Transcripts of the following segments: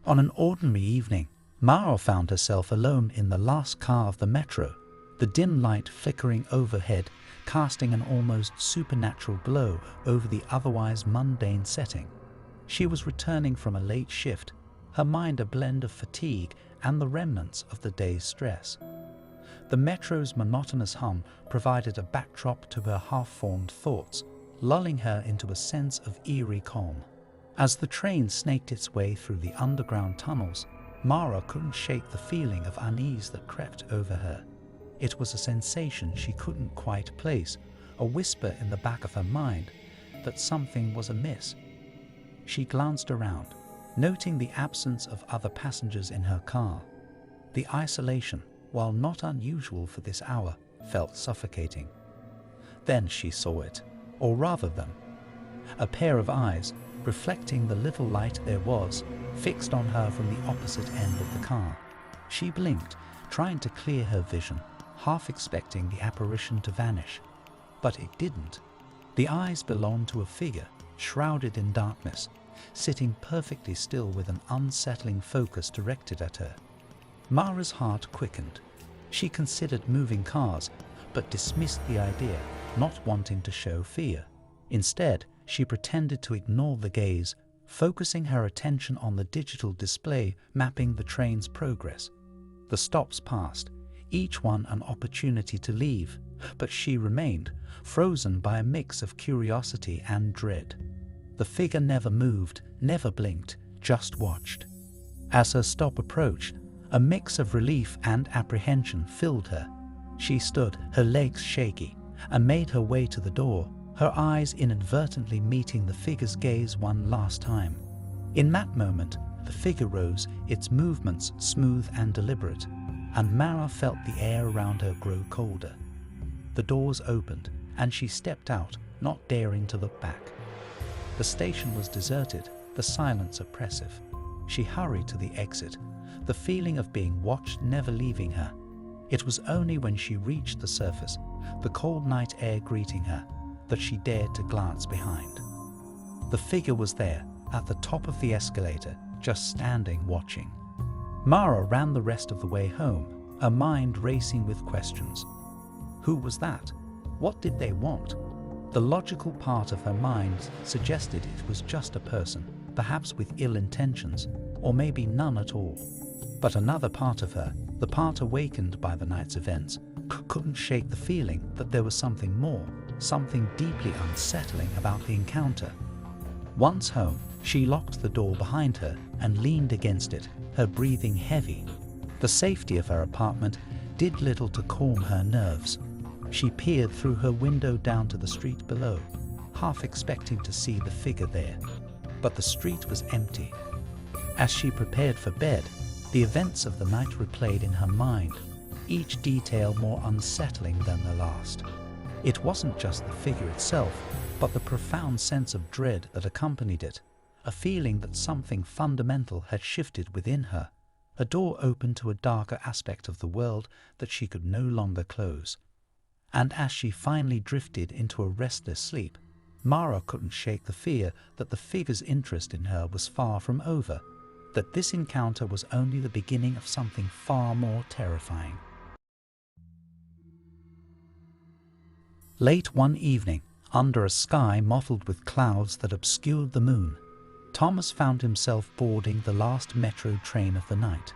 On an ordinary evening, Mara found herself alone in the last car of the metro, the dim light flickering overhead, casting an almost supernatural glow over the otherwise mundane setting. She was returning from a late shift, her mind a blend of fatigue and the remnants of the day's stress. The metro's monotonous hum provided a backdrop to her half-formed thoughts, lulling her into a sense of eerie calm. As the train snaked its way through the underground tunnels, Mara couldn't shake the feeling of unease that crept over her. It was a sensation she couldn't quite place, a whisper in the back of her mind that something was amiss. She glanced around, noting the absence of other passengers in her car. The isolation, while not unusual for this hour, felt suffocating. Then she saw it, or rather them. A pair of eyes, reflecting the little light there was, fixed on her from the opposite end of the car. She blinked, trying to clear her vision, half expecting the apparition to vanish. But it didn't. The eyes belonged to a figure, shrouded in darkness, sitting perfectly still with an unsettling focus directed at her. Mara's heart quickened. She considered moving cars, but dismissed the idea, not wanting to show fear. Instead, she pretended to ignore the gaze, focusing her attention on the digital display mapping the train's progress. The stops passed, each one an opportunity to leave, but she remained, frozen by a mix of curiosity and dread. The figure never moved, never blinked, just watched. As her stop approached, a mix of relief and apprehension filled her. She stood, her legs shaky, and made her way to the door, her eyes inadvertently meeting the figure's gaze one last time. In that moment, the figure rose, its movements smooth and deliberate, and Mara felt the air around her grow colder. The doors opened, and she stepped out, not daring to look back. The station was deserted, the silence oppressive. She hurried to the exit, the feeling of being watched never leaving her. It was only when she reached the surface, the cold night air greeting her, that she dared to glance behind. The figure was there, at the top of the escalator, just standing watching. Mara ran the rest of the way home, her mind racing with questions. Who was that? What did they want? The logical part of her mind suggested it was just a person, perhaps with ill intentions, or maybe none at all. But another part of her, the part awakened by the night's events, couldn't shake the feeling that there was something more, something deeply unsettling about the encounter. Once home, she locked the door behind her and leaned against it, her breathing heavy. The safety of her apartment did little to calm her nerves. She peered through her window down to the street below, half expecting to see the figure there. But the street was empty. As she prepared for bed, the events of the night replayed in her mind, each detail more unsettling than the last. It wasn't just the figure itself, but the profound sense of dread that accompanied it, a feeling that something fundamental had shifted within her. A door opened to a darker aspect of the world that she could no longer close. And as she finally drifted into a restless sleep, Mara couldn't shake the fear that the figure's interest in her was far from over, that this encounter was only the beginning of something far more terrifying. Late one evening, under a sky mottled with clouds that obscured the moon, Thomas found himself boarding the last metro train of the night.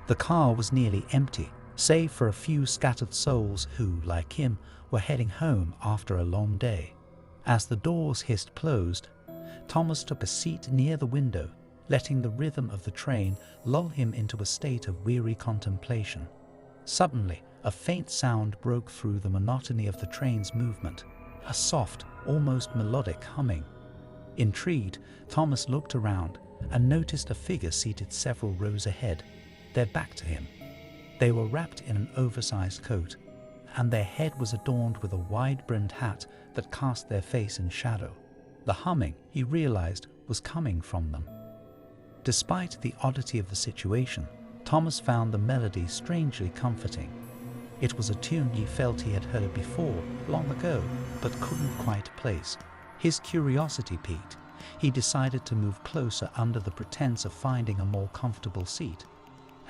The car was nearly empty, save for a few scattered souls who, like him, were heading home after a long day. As the doors hissed closed, Thomas took a seat near the window, letting the rhythm of the train lull him into a state of weary contemplation. Suddenly, a faint sound broke through the monotony of the train's movement, a soft, almost melodic humming. Intrigued, Thomas looked around and noticed a figure seated several rows ahead, their back to him. They were wrapped in an oversized coat, and their head was adorned with a wide-brimmed hat that cast their face in shadow. The humming, he realized, was coming from them. Despite the oddity of the situation, Thomas found the melody strangely comforting. It was a tune he felt he had heard before, long ago, but couldn't quite place. His curiosity piqued, he decided to move closer under the pretense of finding a more comfortable seat.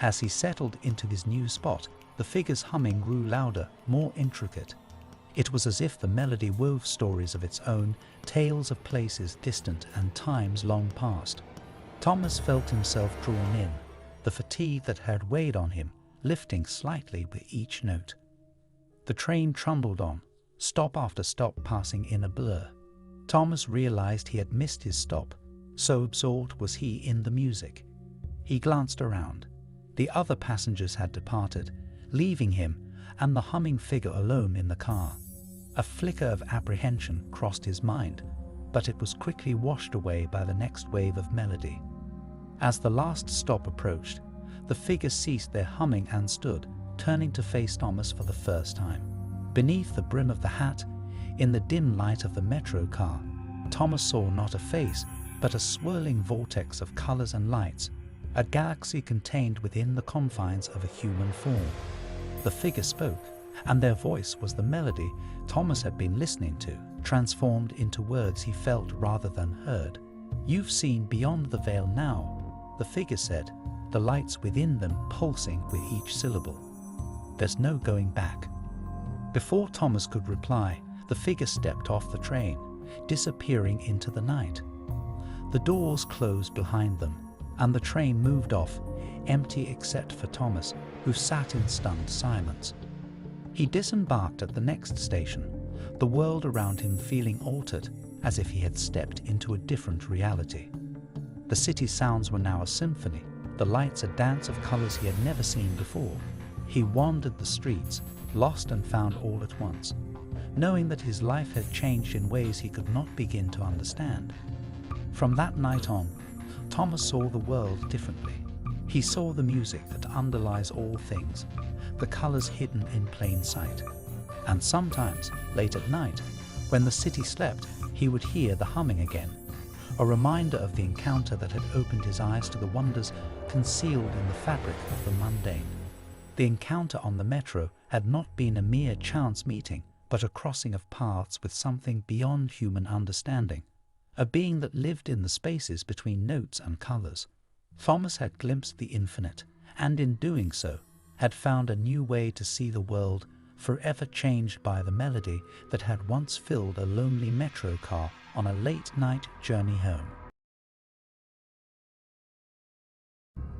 As he settled into his new spot, the figure's humming grew louder, more intricate. It was as if the melody wove stories of its own, tales of places distant and times long past. Thomas felt himself drawn in, the fatigue that had weighed on him lifting slightly with each note. The train trundled on, stop after stop passing in a blur. Thomas realized he had missed his stop, so absorbed was he in the music. He glanced around. The other passengers had departed, leaving him and the humming figure alone in the car. A flicker of apprehension crossed his mind, but it was quickly washed away by the next wave of melody. As the last stop approached, the figures ceased their humming and stood, turning to face Thomas for the first time. Beneath the brim of the hat, in the dim light of the metro car, Thomas saw not a face, but a swirling vortex of colors and lights, a galaxy contained within the confines of a human form. The figure spoke, and their voice was the melody Thomas had been listening to, transformed into words he felt rather than heard. "You've seen beyond the veil now," the figure said, the lights within them pulsing with each syllable. "There's no going back." Before Thomas could reply, the figure stepped off the train, disappearing into the night. The doors closed behind them, and the train moved off, empty except for Thomas, who sat in stunned silence. He disembarked at the next station, the world around him feeling altered, as if he had stepped into a different reality. The city's sounds were now a symphony, the lights a dance of colors he had never seen before. He wandered the streets, lost and found all at once, knowing that his life had changed in ways he could not begin to understand. From that night on, Thomas saw the world differently. He saw the music that underlies all things, the colors hidden in plain sight. And sometimes, late at night, when the city slept, he would hear the humming again, a reminder of the encounter that had opened his eyes to the wonders concealed in the fabric of the mundane. The encounter on the metro had not been a mere chance meeting, but a crossing of paths with something beyond human understanding, a being that lived in the spaces between notes and colors. Thomas had glimpsed the infinite, and in doing so, had found a new way to see the world, forever changed by the melody that had once filled a lonely metro car on a late-night journey home.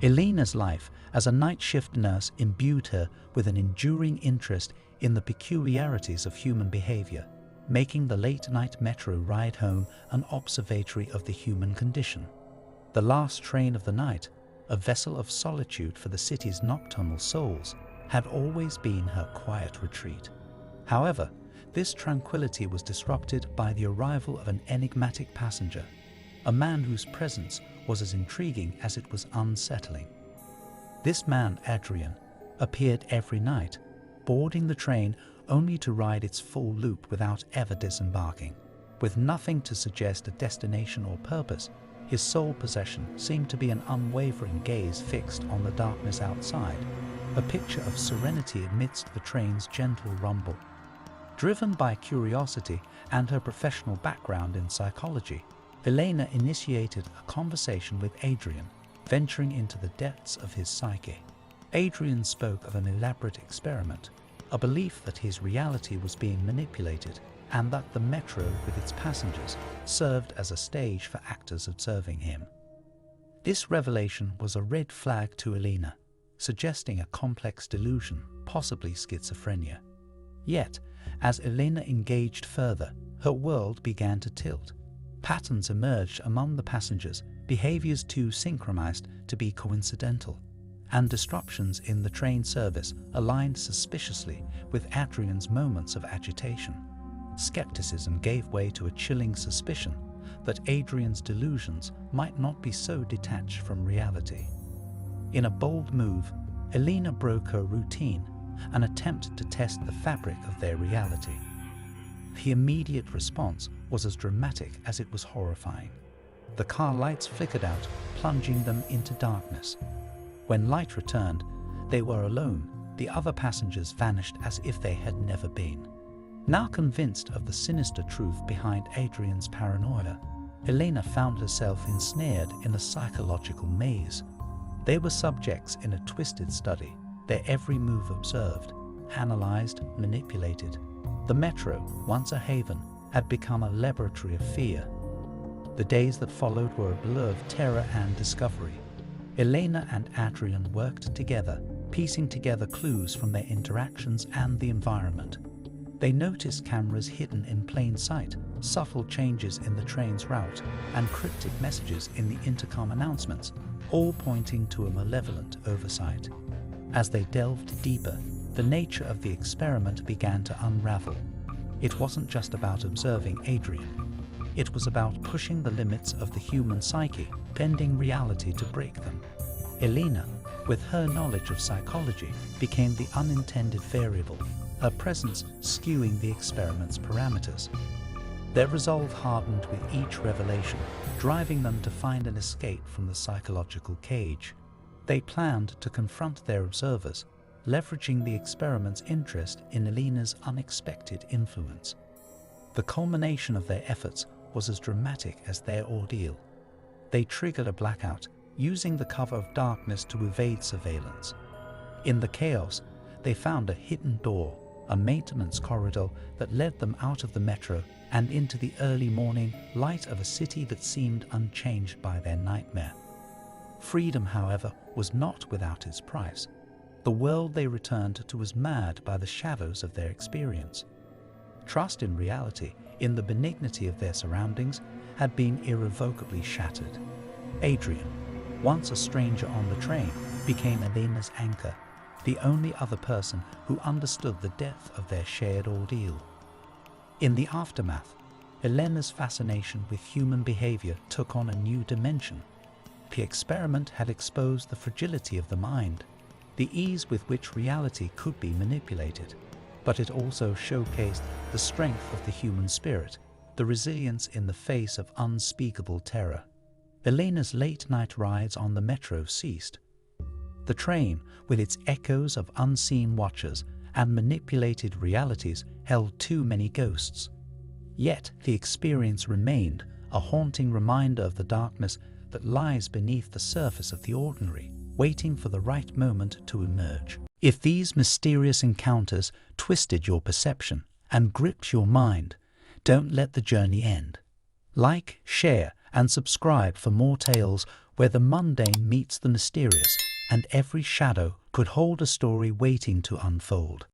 Elena's life as a night shift nurse imbued her with an enduring interest in the peculiarities of human behavior, making the late-night metro ride home an observatory of the human condition. The last train of the night, a vessel of solitude for the city's nocturnal souls, had always been her quiet retreat. However, this tranquility was disrupted by the arrival of an enigmatic passenger, a man whose presence was as intriguing as it was unsettling. This man, Adrian, appeared every night, boarding the train only to ride its full loop without ever disembarking. With nothing to suggest a destination or purpose, his sole possession seemed to be an unwavering gaze fixed on the darkness outside, a picture of serenity amidst the train's gentle rumble. Driven by curiosity and her professional background in psychology, Elena initiated a conversation with Adrian, venturing into the depths of his psyche. Adrian spoke of an elaborate experiment, a belief that his reality was being manipulated, and that the metro with its passengers served as a stage for actors observing him. This revelation was a red flag to Elena, suggesting a complex delusion, possibly schizophrenia. Yet, as Elena engaged further, her world began to tilt. Patterns emerged among the passengers, behaviors too synchronized to be coincidental, and disruptions in the train service aligned suspiciously with Adrian's moments of agitation. Skepticism gave way to a chilling suspicion that Adrian's delusions might not be so detached from reality. In a bold move, Elena broke her routine and attempted to test the fabric of their reality. The immediate response was as dramatic as it was horrifying. The car lights flickered out, plunging them into darkness. When light returned, they were alone. The other passengers vanished as if they had never been. Now convinced of the sinister truth behind Adrian's paranoia, Elena found herself ensnared in a psychological maze. They were subjects in a twisted study, their every move observed, analyzed, manipulated. The metro, once a haven, had become a laboratory of fear. The days that followed were a blur of terror and discovery. Elena and Adrian worked together, piecing together clues from their interactions and the environment. They noticed cameras hidden in plain sight, subtle changes in the train's route, and cryptic messages in the intercom announcements, all pointing to a malevolent oversight. As they delved deeper, the nature of the experiment began to unravel. It wasn't just about observing Adrian. It was about pushing the limits of the human psyche, bending reality to break them. Elena, with her knowledge of psychology, became the unintended variable, her presence skewing the experiment's parameters. Their resolve hardened with each revelation, driving them to find an escape from the psychological cage. They planned to confront their observers, leveraging the experiment's interest in Elena's unexpected influence. The culmination of their efforts was as dramatic as their ordeal. They triggered a blackout, using the cover of darkness to evade surveillance. In the chaos, they found a hidden door, a maintenance corridor that led them out of the metro and into the early morning light of a city that seemed unchanged by their nightmare. Freedom, however, was not without its price. The world they returned to was marred by the shadows of their experience. Trust in reality, in the benignity of their surroundings, had been irrevocably shattered. Adrian, once a stranger on the train, became Elena's anchor, the only other person who understood the depth of their shared ordeal. In the aftermath, Elena's fascination with human behavior took on a new dimension. The experiment had exposed the fragility of the mind, the ease with which reality could be manipulated, but it also showcased the strength of the human spirit, the resilience in the face of unspeakable terror. Elena's late-night rides on the metro ceased. The train, with its echoes of unseen watchers and manipulated realities, held too many ghosts. Yet the experience remained, a haunting reminder of the darkness that lies beneath the surface of the ordinary, waiting for the right moment to emerge. If these mysterious encounters twisted your perception and gripped your mind, don't let the journey end. Like, share, and subscribe for more tales where the mundane meets the mysterious, and every shadow could hold a story waiting to unfold.